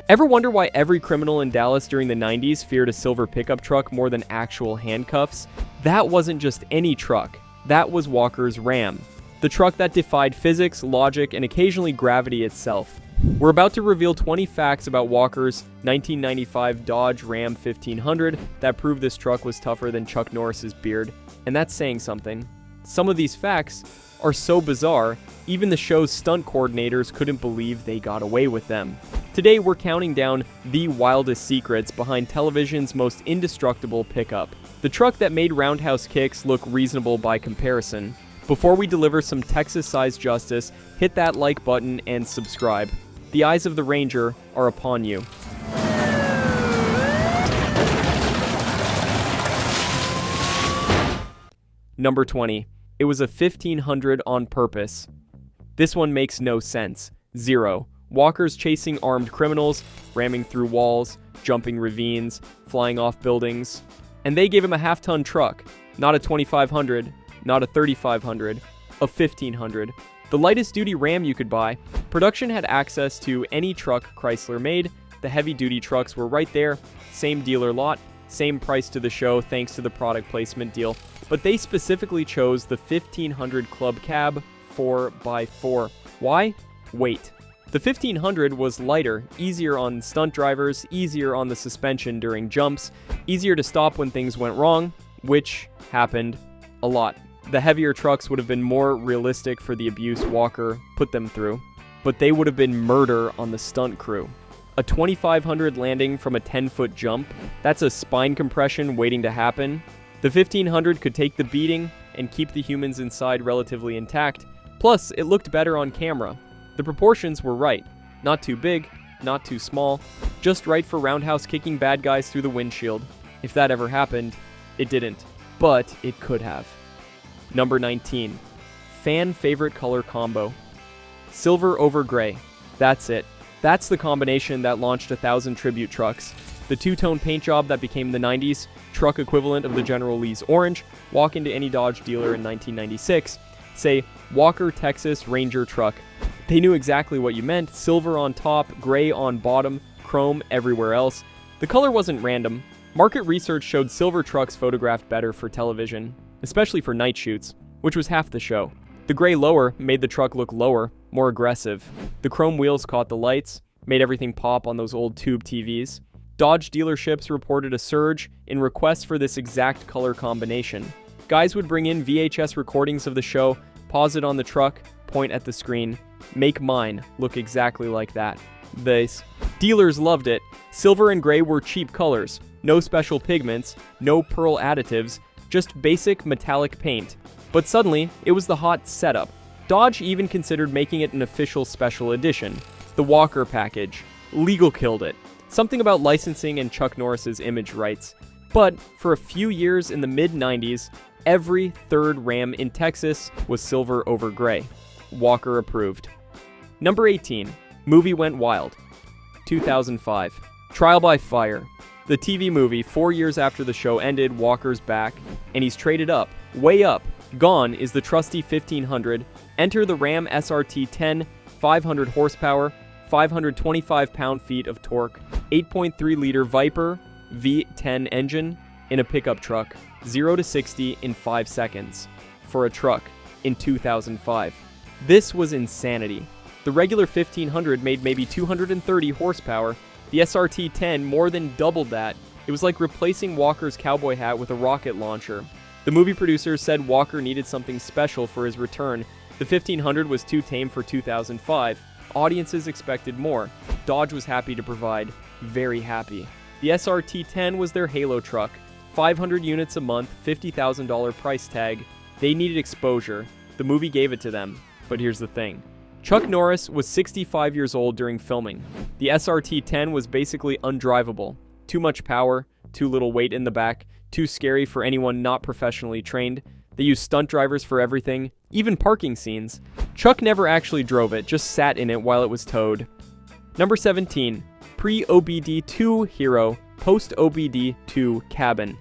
Ever wonder why every criminal in Dallas during the 90s feared a silver pickup truck more than actual handcuffs? That wasn't just any truck. That was Walker's Ram. The truck that defied physics, logic, and occasionally gravity itself. We're about to reveal 20 facts about Walker's 1995 Dodge Ram 1500 that prove this truck was tougher than Chuck Norris's beard. And that's saying something. Some of these facts are so bizarre, even the show's stunt coordinators couldn't believe they got away with them. Today, we're counting down the wildest secrets behind television's most indestructible pickup. The truck that made roundhouse kicks look reasonable by comparison. Before we deliver some Texas-sized justice, hit that like button and subscribe. The eyes of the Ranger are upon you. Number 20. It was a 1500 on purpose. This one makes no sense. 0. Walker's chasing armed criminals, ramming through walls, jumping ravines, flying off buildings. And they gave him a half-ton truck. Not a 2500, not a 3500, a 1500. The lightest duty Ram you could buy. Production had access to any truck Chrysler made. The heavy-duty trucks were right there. Same dealer lot, same price to the show thanks to the product placement deal. But they specifically chose the 1500 Club Cab 4x4. Why? Weight. The 1500 was lighter, easier on stunt drivers, easier on the suspension during jumps, easier to stop when things went wrong, which happened a lot. The heavier trucks would have been more realistic for the abuse Walker put them through, but they would have been murder on the stunt crew. A 2500 landing from a 10-foot jump, that's a spine compression waiting to happen. The 1500 could take the beating and keep the humans inside relatively intact, plus it looked better on camera. The proportions were right. Not too big, not too small, just right for roundhouse kicking bad guys through the windshield. If that ever happened, it didn't, but it could have. Number 19. Fan favorite color combo. Silver over gray. That's it. That's the combination that launched 1,000 tribute trucks. The two-tone paint job that became the 90s, truck equivalent of the General Lee's orange. Walk into any Dodge dealer in 1996. Say, Walker Texas Ranger truck. They knew exactly what you meant. Silver on top, gray on bottom, chrome everywhere else. The color wasn't random. Market research showed silver trucks photographed better for television, especially for night shoots, which was half the show. The gray lower made the truck look lower, more aggressive. The chrome wheels caught the lights, made everything pop on those old tube TVs. Dodge dealerships reported a surge in requests for this exact color combination. Guys would bring in VHS recordings of the show, pause it on the truck, point at the screen. Make mine look exactly like that. These dealers loved it. Silver and gray were cheap colors. No special pigments, no pearl additives, just basic metallic paint. But suddenly, it was the hot setup. Dodge even considered making it an official special edition. The Walker package. Legal killed it. Something about licensing and Chuck Norris's image rights. But for a few years in the mid-90s, every third Ram in Texas was silver over gray. Walker approved. Number 18. Movie went wild. 2005. Trial by Fire. The TV movie, 4 years after the show ended, Walker's back, and he's traded up, way up. Gone is the trusty 1500. Enter the Ram SRT-10, 500 horsepower, 525 pound-feet of torque, 8.3-liter Viper V10 engine in a pickup truck, 0 to 60 in 5 seconds. For a truck, in 2005. This was insanity. The regular 1500 made maybe 230 horsepower. The SRT-10 more than doubled that. It was like replacing Walker's cowboy hat with a rocket launcher. The movie producers said Walker needed something special for his return. The 1500 was too tame for 2005. Audiences expected more. Dodge was happy to provide. Very happy. The SRT-10 was their halo truck. 500 units a month, $50,000 price tag. They needed exposure. The movie gave it to them. But here's the thing. Chuck Norris was 65 years old during filming. The SRT-10 was basically undrivable. Too much power, too little weight in the back, too scary for anyone not professionally trained. They used stunt drivers for everything, even parking scenes. Chuck never actually drove it, just sat in it while it was towed. Number 17. Pre-OBD-II hero, post-OBD-II cabin.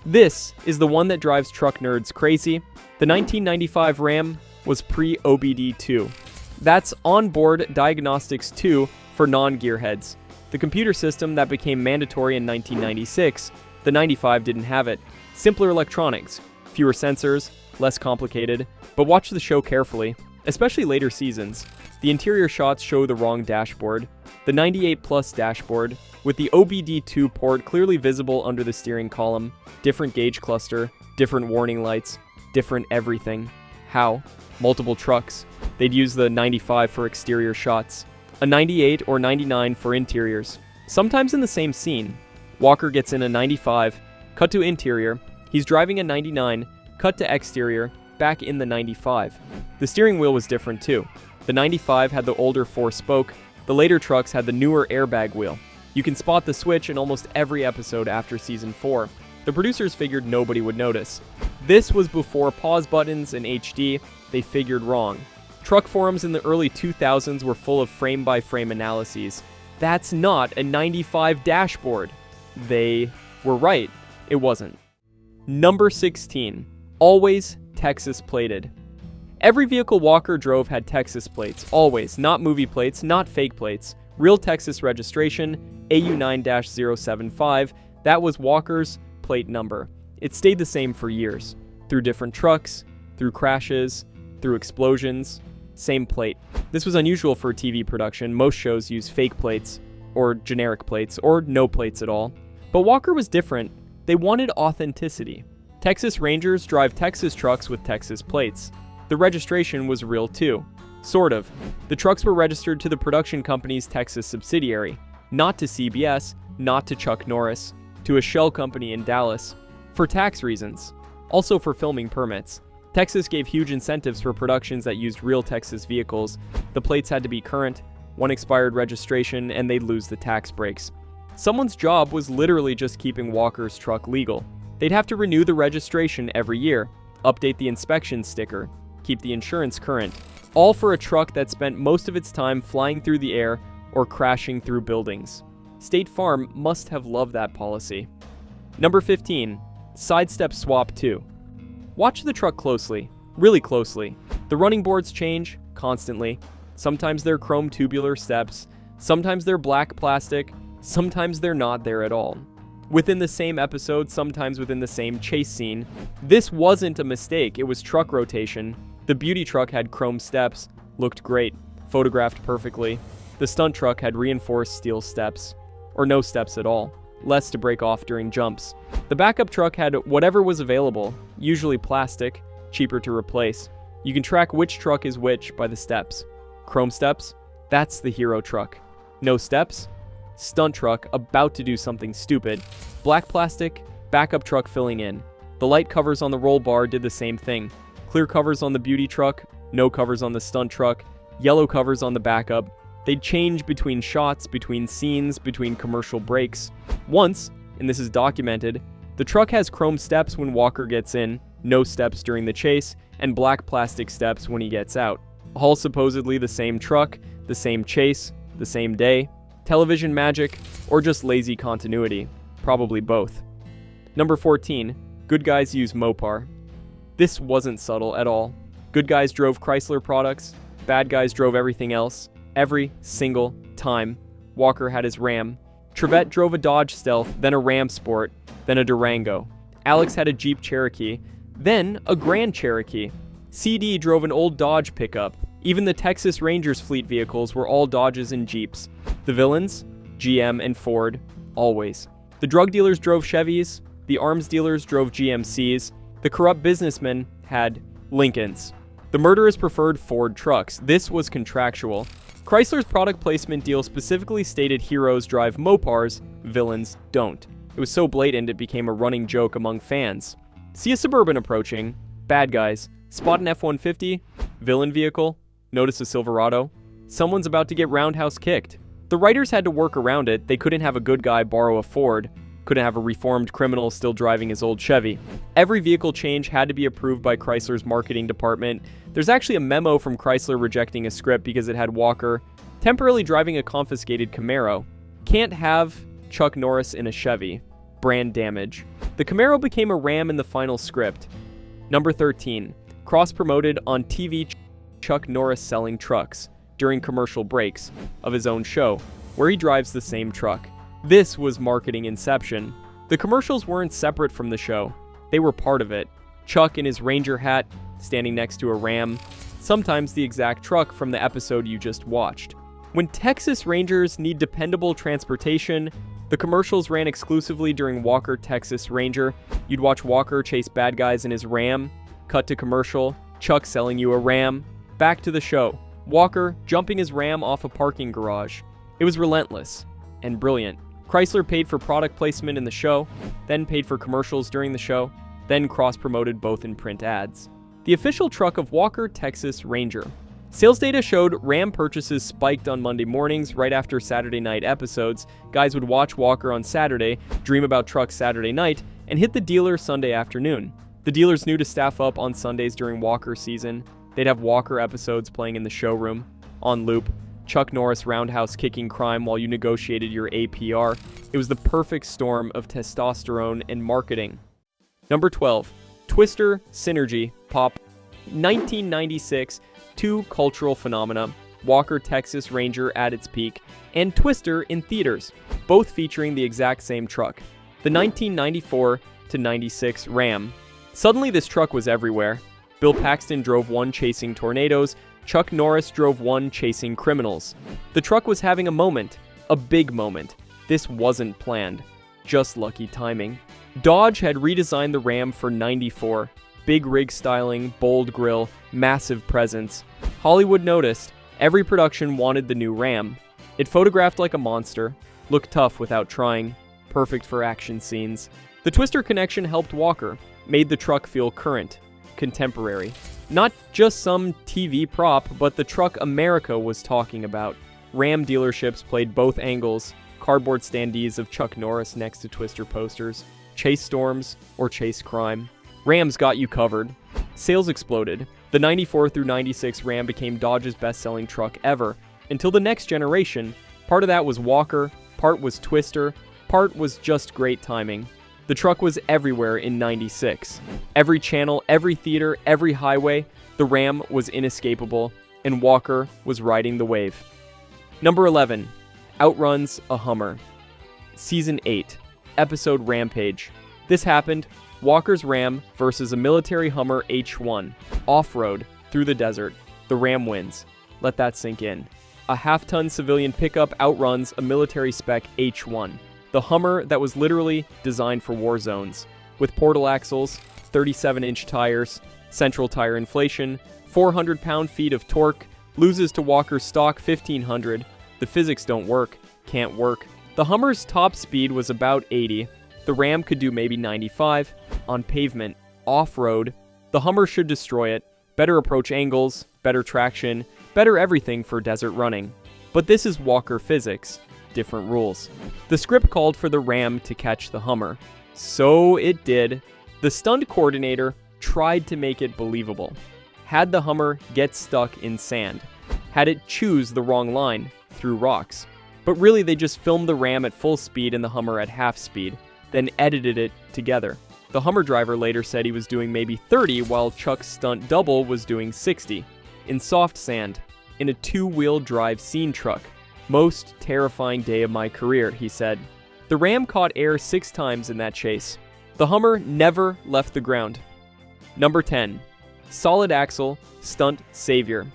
This is the one that drives truck nerds crazy. The 1995 Ram was pre-OBD-II. That's onboard diagnostics 2 for non-gearheads. The The computer system that became mandatory in 1996, the 95 didn't have it. Simpler electronics, fewer sensors, less complicated, but watch the show carefully, especially later seasons. The interior shots show the wrong dashboard. The 98 Plus dashboard, with the OBD-II port clearly visible under the steering column, different gauge cluster, different warning lights, different everything. How? Multiple trucks. They'd use the 95 for exterior shots, a 98 or 99 for interiors, sometimes in the same scene. Walker gets in a 95, cut to interior, he's driving a 99, cut to exterior, back in the 95. The steering wheel was different too. The 95 had the older 4-spoke, the later trucks had the newer airbag wheel. You can spot the switch in almost every episode after season 4. The producers figured nobody would notice. This was before pause buttons and HD, they figured wrong. Truck forums in the early 2000s were full of frame-by-frame analyses. That's not a 95 dashboard. They were right. It wasn't. Number 16. Always Texas plated. Every vehicle Walker drove had Texas plates, always, not movie plates, not fake plates. Real Texas registration, AU9-075, that was Walker's plate number. It stayed the same for years. Through different trucks, through crashes, through explosions, same plate. This was unusual for TV production. Most shows use fake plates, or generic plates, or no plates at all. But Walker was different. They wanted authenticity. Texas Rangers drive Texas trucks with Texas plates. The registration was real too. Sort of. The trucks were registered to the production company's Texas subsidiary, not to CBS, not to Chuck Norris, to a shell company in Dallas, for tax reasons, also for filming permits. Texas gave huge incentives for productions that used real Texas vehicles. The plates had to be current, one expired registration, and they'd lose the tax breaks. Someone's job was literally just keeping Walker's truck legal. They'd have to renew the registration every year, update the inspection sticker, keep the insurance current, all for a truck that spent most of its time flying through the air or crashing through buildings. State Farm must have loved that policy. Number 15. Sidestep Swap 2. Watch the truck closely, really closely. The running boards change constantly. Sometimes they're chrome tubular steps, sometimes they're black plastic, sometimes they're not there at all. Within the same episode, sometimes within the same chase scene. This wasn't a mistake, it was truck rotation. The beauty truck had chrome steps, looked great, photographed perfectly. The stunt truck had reinforced steel steps, or no steps at all, less to break off during jumps. The backup truck had whatever was available, usually plastic, cheaper to replace. You can track which truck is which by the steps. Chrome steps? That's the hero truck. No steps? Stunt truck about to do something stupid. Black plastic, backup truck filling in. The light covers on the roll bar did the same thing. Clear covers on the beauty truck, no covers on the stunt truck, yellow covers on the backup. They'd change between shots, between scenes, between commercial breaks. Once, and this is documented, the truck has chrome steps when Walker gets in, no steps during the chase, and black plastic steps when he gets out. All supposedly the same truck, the same chase, the same day. Television magic, or just lazy continuity. Probably both. Number 14. Good guys use Mopar. This wasn't subtle at all. Good guys drove Chrysler products, bad guys drove everything else. Every single time. Walker had his Ram. Trevette drove a Dodge Stealth, then a Ram Sport, then a Durango. Alex had a Jeep Cherokee, then a Grand Cherokee. CD drove an old Dodge pickup. Even the Texas Rangers fleet vehicles were all Dodges and Jeeps. The villains? GM and Ford, always. The drug dealers drove Chevys, the arms dealers drove GMCs, the corrupt businessmen had Lincolns. The murderers preferred Ford trucks. This was contractual. Chrysler's product placement deal specifically stated heroes drive Mopars, villains don't. It was so blatant it became a running joke among fans. See a Suburban approaching, bad guys, spot an F-150, villain vehicle, notice a Silverado, someone's about to get roundhouse kicked. The writers had to work around it. They couldn't have a good guy borrow a Ford, couldn't have a reformed criminal still driving his old Chevy. Every vehicle change had to be approved by Chrysler's marketing department. There's actually a memo from Chrysler rejecting a script because it had Walker temporarily driving a confiscated Camaro. Can't have Chuck Norris in a Chevy. Brand damage. The Camaro became a Ram in the final script. Number 13. Cross-promoted on TV Chuck Norris selling trucks during commercial breaks of his own show. where he drives the same truck. This was marketing inception. The commercials weren't separate from the show. They were part of it. Chuck in his Ranger hat, standing next to a Ram, sometimes the exact truck from the episode you just watched. When Texas Rangers need dependable transportation, the commercials ran exclusively during Walker Texas Ranger. You'd watch Walker chase bad guys in his Ram, cut to commercial, Chuck selling you a Ram, back to the show, Walker jumping his Ram off a parking garage. It was relentless and brilliant. Chrysler paid for product placement in the show, then paid for commercials during the show, then cross-promoted both in print ads. The official truck of Walker Texas Ranger. Sales data showed Ram purchases spiked on Monday mornings right after Saturday night episodes. Guys would watch Walker on Saturday, dream about trucks Saturday night, and hit the dealer Sunday afternoon. The dealers knew to staff up on Sundays during Walker season. They'd have Walker episodes playing in the showroom, on loop, Chuck Norris roundhouse kicking crime while you negotiated your APR. It was the perfect storm of testosterone and marketing. Number 12. Twister, Synergy, Pop. 1996, two cultural phenomena, Walker Texas Ranger at its peak, and Twister in theaters, both featuring the exact same truck. The 1994 to 96 Ram. Suddenly this truck was everywhere. Bill Paxton drove one chasing tornadoes, Chuck Norris drove one chasing criminals. The truck was having a moment, a big moment. This wasn't planned, just lucky timing. Dodge had redesigned the Ram for 94. Big rig styling, bold grille, massive presence. Hollywood noticed. Every production wanted the new Ram. It photographed like a monster, looked tough without trying, perfect for action scenes. The Twister connection helped Walker, made the truck feel current, contemporary. Not just some TV prop, but the truck America was talking about. Ram dealerships played both angles, cardboard standees of Chuck Norris next to Twister posters, chase storms or chase crime. Rams got you covered. Sales exploded. The 94 through 96 Ram became Dodge's best-selling truck ever, until the next generation. Part of that was Walker, part was Twister, part was just great timing. The truck was everywhere in 96. Every channel, every theater, every highway, the Ram was inescapable, and Walker was riding the wave. Number 11. Outruns, a Hummer. Season 8. Episode Rampage. This happened, Walker's Ram versus a military Hummer H1. Off-road, through the desert. The Ram wins. Let that sink in. A half-ton civilian pickup outruns a military spec H1. The Hummer that was literally designed for war zones, with portal axles, 37-inch tires, central tire inflation, 400 pound-feet of torque, loses to Walker's stock 1500. The physics don't work, can't work. The Hummer's top speed was about 80. The Ram could do maybe 95. On pavement, off-road, the Hummer should destroy it. Better approach angles, better traction, better everything for desert running. But this is Walker physics. Different rules. The script called for the Ram to catch the Hummer. So it did. The stunt coordinator tried to make it believable. Had the Hummer get stuck in sand. Had it choose the wrong line, through rocks. But really they just filmed the Ram at full speed and the Hummer at half speed, then edited it together. The Hummer driver later said he was doing maybe 30 while Chuck's stunt double was doing 60. In soft sand, in a two-wheel drive scene truck. Most terrifying day of my career, he said. The Ram caught air 6 times in that chase. The Hummer never left the ground. Number 10. Solid axle, stunt savior.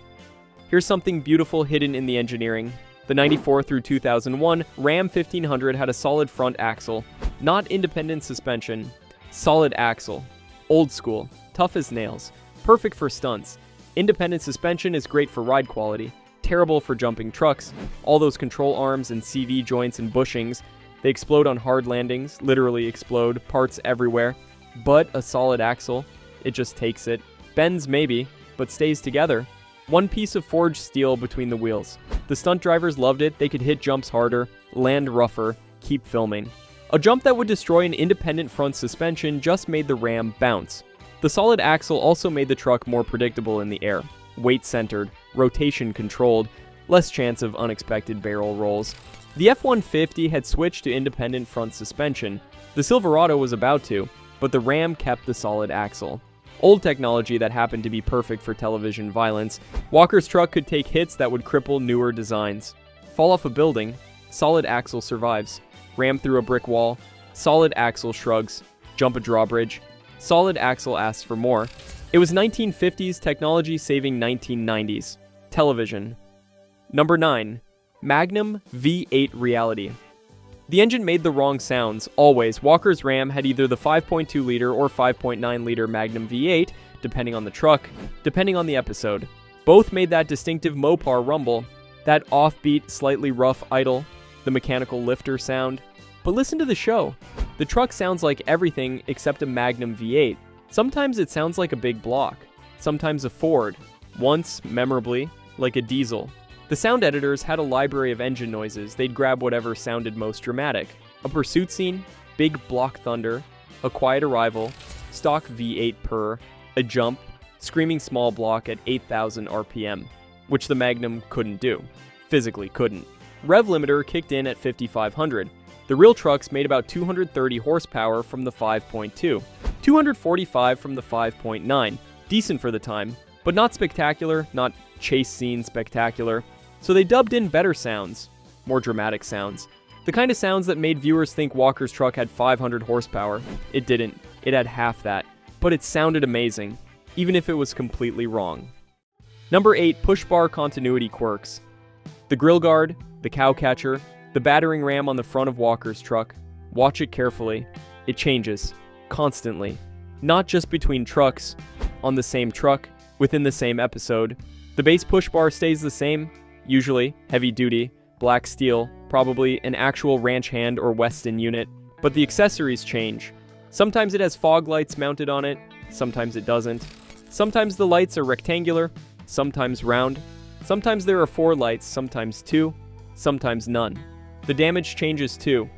Here's something beautiful hidden in the engineering. The 94 through 2001 Ram 1500 had a solid front axle, not independent suspension. Solid axle. Old school, tough as nails, perfect for stunts. Independent suspension is great for ride quality. Terrible for jumping trucks. All those control arms and CV joints and bushings, they explode on hard landings, literally explode, parts everywhere. But a solid axle, it just takes it. Bends maybe, but stays together. One piece of forged steel between the wheels. The stunt drivers loved it. They could hit jumps harder, land rougher, keep filming. A jump that would destroy an independent front suspension just made the Ram bounce. The solid axle also made the truck more predictable in the air. Weight-centered, rotation-controlled, less chance of unexpected barrel rolls. The F-150 had switched to independent front suspension. The Silverado was about to, but the Ram kept the solid axle. Old technology that happened to be perfect for television violence. Walker's truck could take hits that would cripple newer designs. Fall off a building, solid axle survives. Ram through a brick wall, solid axle shrugs. Jump a drawbridge, solid axle asks for more. It was 1950s technology saving 1990s. Television. Number 9. Magnum V8 reality. The engine made the wrong sounds, always. Walker's Ram had either the 5.2-liter or 5.9-liter Magnum V8, depending on the truck, depending on the episode. Both made that distinctive Mopar rumble, that offbeat, slightly rough idle, the mechanical lifter sound. But listen to the show. The truck sounds like everything except a Magnum V8. Sometimes it sounds like a big block, sometimes a Ford, once, memorably, like a diesel. The sound editors had a library of engine noises. They'd grab whatever sounded most dramatic. A pursuit scene, big block thunder, a quiet arrival, stock V8 purr, a jump, screaming small block at 8,000 RPM, which the Magnum couldn't do. Physically couldn't. Rev limiter kicked in at 5,500. The real trucks made about 230 horsepower from the 5.2, 245 from the 5.9. Decent for the time, but not spectacular, not chase scene spectacular. So they dubbed in better sounds, more dramatic sounds. The kind of sounds that made viewers think Walker's truck had 500 horsepower. It didn't. It had half that. But it sounded amazing, even if it was completely wrong. Number 8, push bar continuity quirks. The grill guard, the cow catcher, the battering ram on the front of Walker's truck. Watch it carefully. It changes. Constantly. Not just between trucks, on the same truck, within the same episode. The base push bar stays the same, usually heavy duty, black steel, probably an actual ranch hand or Weston unit, but the accessories change. Sometimes it has fog lights mounted on it, sometimes it doesn't. Sometimes the lights are rectangular, sometimes round. Sometimes there are 4 lights, sometimes 2, sometimes none. The damage changes too.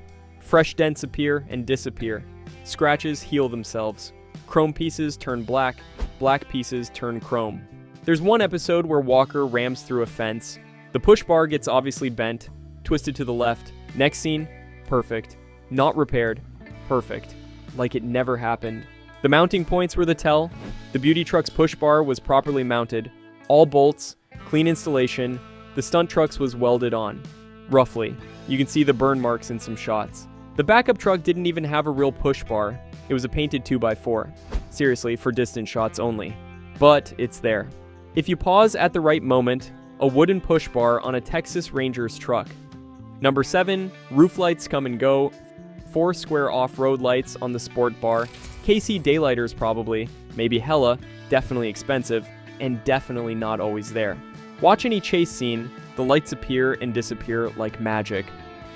Fresh dents appear and disappear. Scratches heal themselves. Chrome pieces turn black, black pieces turn chrome. There's one episode where Walker rams through a fence. The push bar gets obviously bent, twisted to the left. Next scene, perfect. Not repaired, perfect. Like it never happened. The mounting points were the tell. The beauty truck's push bar was properly mounted. All bolts, clean installation. The stunt truck's was welded on. Roughly. You can see the burn marks in some shots. The backup truck didn't even have a real push bar. It was a painted 2x4. Seriously, for distant shots only. But it's there. If you pause at the right moment, a wooden push bar on a Texas Ranger's truck. Number 7, roof lights come and go. 4 square off-road lights on the sport bar. KC daylighters probably, maybe hella, definitely expensive, and definitely not always there. Watch any chase scene, the lights appear and disappear like magic.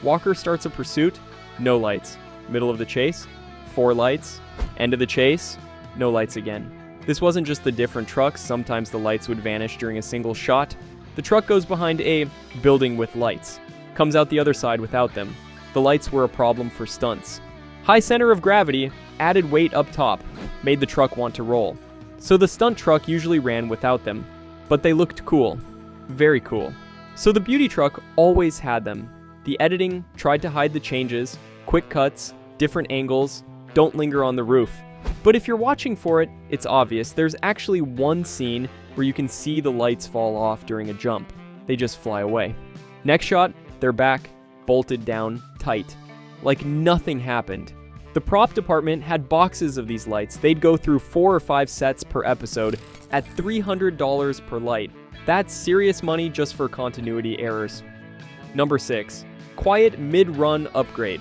Walker starts a pursuit, no lights. Middle of the chase, 4 lights. End of the chase, no lights again. This wasn't just the different trucks, sometimes the lights would vanish during a single shot. The truck goes behind a building with lights, comes out the other side without them. The lights were a problem for stunts. High center of gravity, added weight up top, made the truck want to roll. So the stunt truck usually ran without them, but they looked cool. Very cool. So the beauty truck always had them. The editing tried to hide the changes, quick cuts, different angles, don't linger on the roof. But if you're watching for it, it's obvious. There's actually one scene where you can see the lights fall off during a jump. They just fly away. Next shot, they're back, bolted down, tight. Like nothing happened. The prop department had boxes of these lights. They'd go through 4 or 5 sets per episode at $300 per light. That's serious money just for continuity errors. Number 6, quiet mid-run upgrade.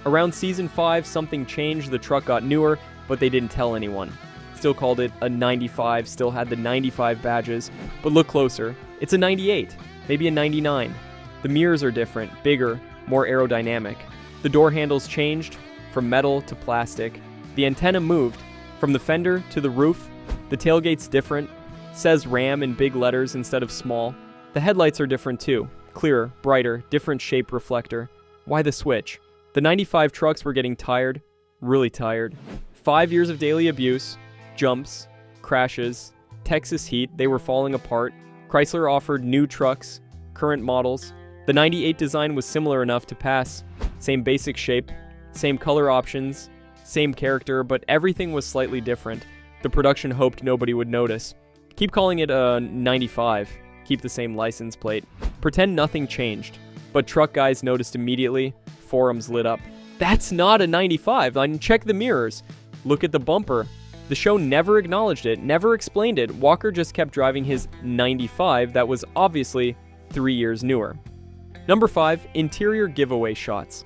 Around season 5, something changed. The truck got newer, but they didn't tell anyone. Still called it a 95, still had the 95 badges, but look closer. It's a 98, maybe a 99. The mirrors are different, bigger, more aerodynamic. The door handles changed, from metal to plastic. The antenna moved, from the fender to the roof. The tailgate's different, says Ram in big letters instead of small. The headlights are different too, clearer, brighter, different shape reflector. Why the switch? The 95 trucks were getting tired, really tired. 5 years of daily abuse, jumps, crashes, Texas heat, they were falling apart. Chrysler offered new trucks, current models. The 98 design was similar enough to pass. Same basic shape, same color options, same character, but everything was slightly different. The production hoped nobody would notice. Keep calling it a 95. Keep the same license plate. Pretend nothing changed. but truck guys noticed immediately. Forums lit up. That's not a 95. I mean, check the mirrors. Look at the bumper. The show never acknowledged it, never explained it. Walker just kept driving his 95 that was obviously 3 years newer. Number 5, interior giveaway shots.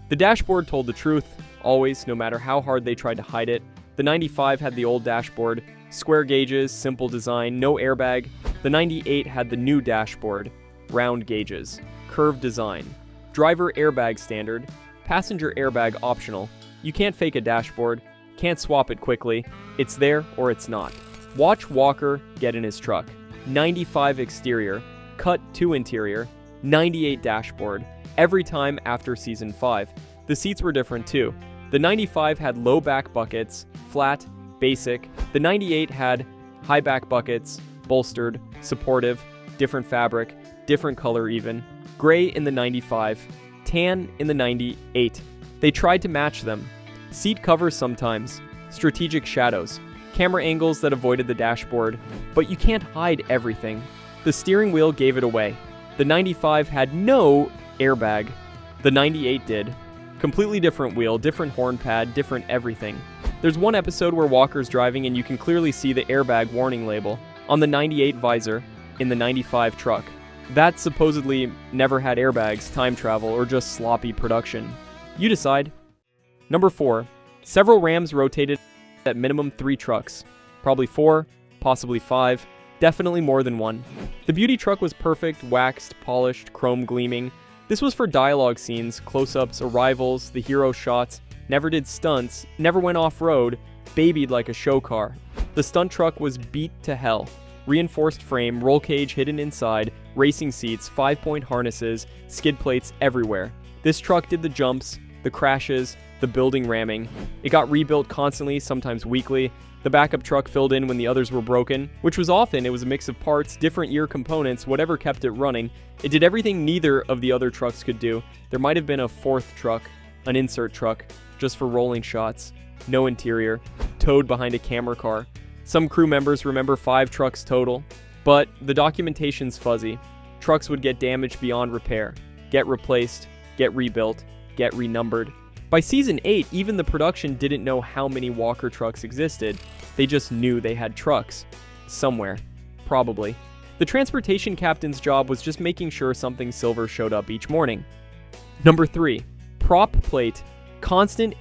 The dashboard told the truth, always, no matter how hard they tried to hide it. The 95 had the old dashboard, square gauges, simple design, no airbag. The 98 had the new dashboard, round gauges, curved design, driver airbag standard, passenger airbag optional. You can't fake a dashboard, can't swap it quickly. It's there or it's not. Watch Walker get in his truck. 95 exterior, cut to interior, 98 dashboard, every time after season 5. The seats were different too. The 95 had low back buckets, flat, basic. The 98 had high back buckets, bolstered, supportive, different fabric, different color even. Gray in the 95, tan in the 98. They tried to match them. Seat covers sometimes, strategic shadows, camera angles that avoided the dashboard, but you can't hide everything. The steering wheel gave it away. The 95 had no airbag. The 98 did. Completely different wheel, different horn pad, different everything. There's one episode where Walker's driving and you can clearly see the airbag warning label on the 98 visor in the 95 truck. That supposedly never had airbags, time travel, or just sloppy production. You decide. Number 4, several Rams rotated at minimum 3 trucks. Probably 4, possibly 5, definitely more than 1. The beauty truck was perfect, waxed, polished, chrome gleaming. This was for dialogue scenes, close-ups, arrivals, the hero shots, never did stunts, never went off-road, babied like a show car. The stunt truck was beat to hell. Reinforced frame, roll cage hidden inside, racing seats, 5-point harnesses, skid plates everywhere. This truck did the jumps, the crashes, the building ramming. It got rebuilt constantly, sometimes weekly. The backup truck filled in when the others were broken, which was often. It was a mix of parts, different year components, whatever kept it running. It did everything neither of the other trucks could do. There might have been a 4th truck, an insert truck, just for rolling shots. No interior, towed behind a camera car. Some crew members remember 5 trucks total, but the documentation's fuzzy. Trucks would get damaged beyond repair, get replaced, get rebuilt, get renumbered. By season 8, even the production didn't know how many Walker trucks existed. They just knew they had trucks. Somewhere. Probably. The transportation captain's job was just making sure something silver showed up each morning. Number 3. Prop plate. Constant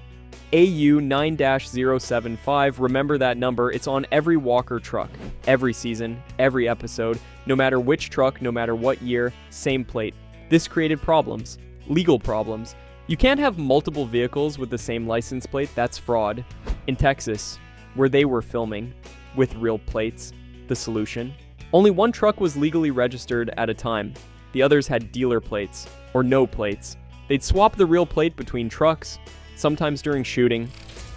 AU 9-075. Remember that number. It's on every Walker truck. Every season. Every episode. No matter which truck, no matter what year. Same plate. This created problems. Legal problems. You can't have multiple vehicles with the same license plate. That's fraud. In Texas, where they were filming, with real plates, the solution. Only one truck was legally registered at a time. The others had dealer plates, or no plates. They'd swap the real plate between trucks, sometimes during shooting.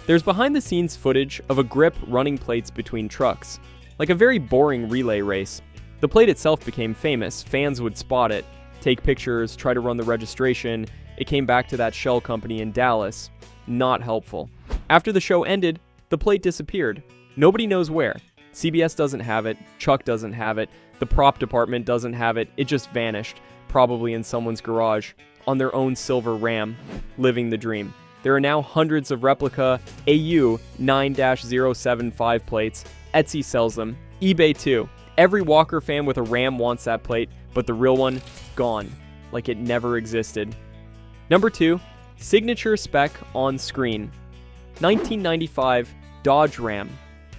There's behind-the-scenes footage of a grip running plates between trucks, like a very boring relay race. The plate itself became famous. Fans would spot it, take pictures, try to run the registration. It came back to that shell company in Dallas. Not helpful. After the show ended, the plate disappeared. Nobody knows where. CBS doesn't have it. Chuck doesn't have it. The prop department doesn't have it. It just vanished, probably in someone's garage, on their own silver Ram, living the dream. There are now hundreds of replica AU 9-075 plates. Etsy sells them. eBay too. Every Walker fan with a Ram wants that plate, but the real one, gone. Like it never existed. Number 2, signature spec on screen. 1995 Dodge Ram.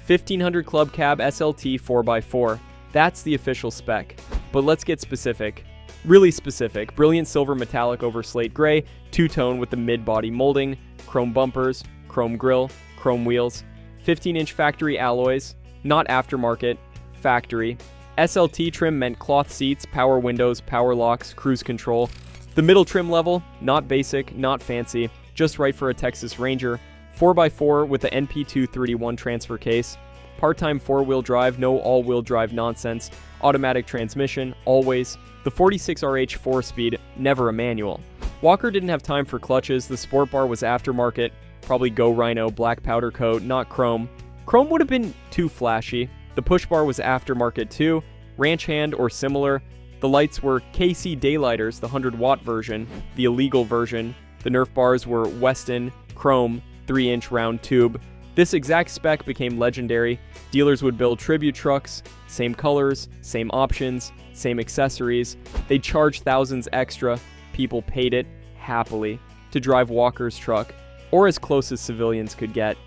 1500 Club Cab SLT 4x4. That's the official spec. But let's get specific. Really specific. Brilliant silver metallic over slate gray, two-tone with the mid-body molding, chrome bumpers, chrome grille, chrome wheels, 15-inch factory alloys, not aftermarket, factory. SLT trim meant cloth seats, power windows, power locks, cruise control. The middle trim level, not basic, not fancy, just right for a Texas Ranger. 4x4 with the NP231 transfer case. Part-time 4-wheel drive, no all-wheel drive nonsense. Automatic transmission, always. The 46RH 4-speed, never a manual. Walker didn't have time for clutches. The sport bar was aftermarket. Probably Go Rhino, black powder coat, not chrome. Chrome would have been too flashy. The push bar was aftermarket too. Ranch hand or similar. The lights were KC daylighters, the 100-watt version, the illegal version. The Nerf bars were Weston, chrome, 3-inch round tube. This exact spec became legendary. Dealers would build tribute trucks, same colors, same options, same accessories. They'd charge thousands extra. People paid it, happily, to drive Walker's truck, or as close as civilians could get.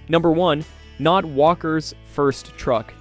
Number 1, not Walker's first truck.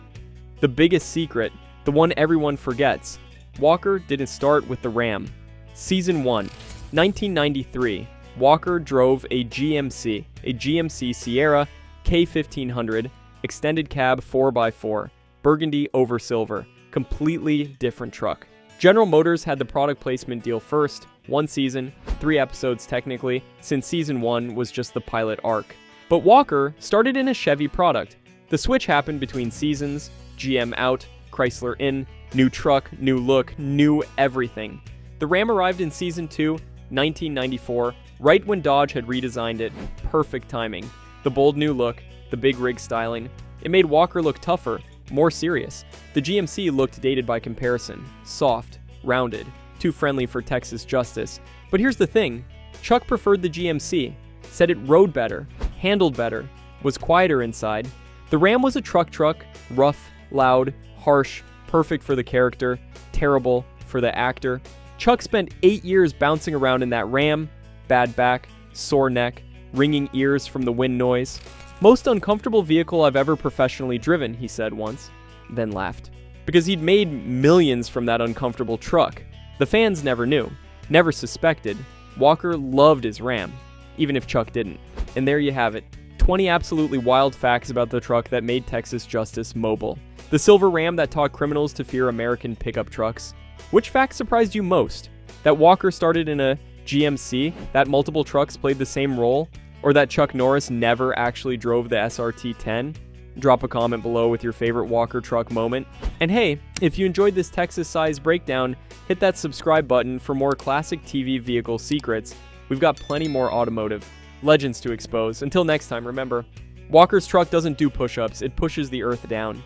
The biggest secret, the one everyone forgets. Walker didn't start with the Ram. Season 1, 1993. Walker drove a GMC Sierra K1500, extended cab 4x4, burgundy over silver, completely different truck. General Motors had the product placement deal first, 1 season, 3 episodes technically, since season 1 was just the pilot arc. But Walker started in a Chevy product. The switch happened between seasons, GM out, Chrysler in, new truck, new look, new everything. The Ram arrived in season 2, 1994, right when Dodge had redesigned it. Perfect timing. The bold new look, the big rig styling. It made Walker look tougher, more serious. The GMC looked dated by comparison. Soft, rounded, too friendly for Texas justice. But here's the thing. Chuck preferred the GMC, said it rode better, handled better, was quieter inside. The Ram was a truck, rough, loud, harsh, perfect for the character, terrible for the actor. Chuck spent 8 years bouncing around in that Ram, bad back, sore neck, ringing ears from the wind noise. Most uncomfortable vehicle I've ever professionally driven, he said once, then laughed. Because he'd made millions from that uncomfortable truck. The fans never knew, never suspected. Walker loved his Ram, even if Chuck didn't. And there you have it, 20 absolutely wild facts about the truck that made Texas justice mobile. The silver Ram that taught criminals to fear American pickup trucks. Which fact surprised you most? That Walker started in a GMC, that multiple trucks played the same role, or that Chuck Norris never actually drove the SRT-10? Drop a comment below with your favorite Walker truck moment. And hey, if you enjoyed this Texas size breakdown, hit that subscribe button for more classic TV vehicle secrets. We've got plenty more automotive legends to expose. Until next time, remember, Walker's truck doesn't do push-ups, it pushes the earth down.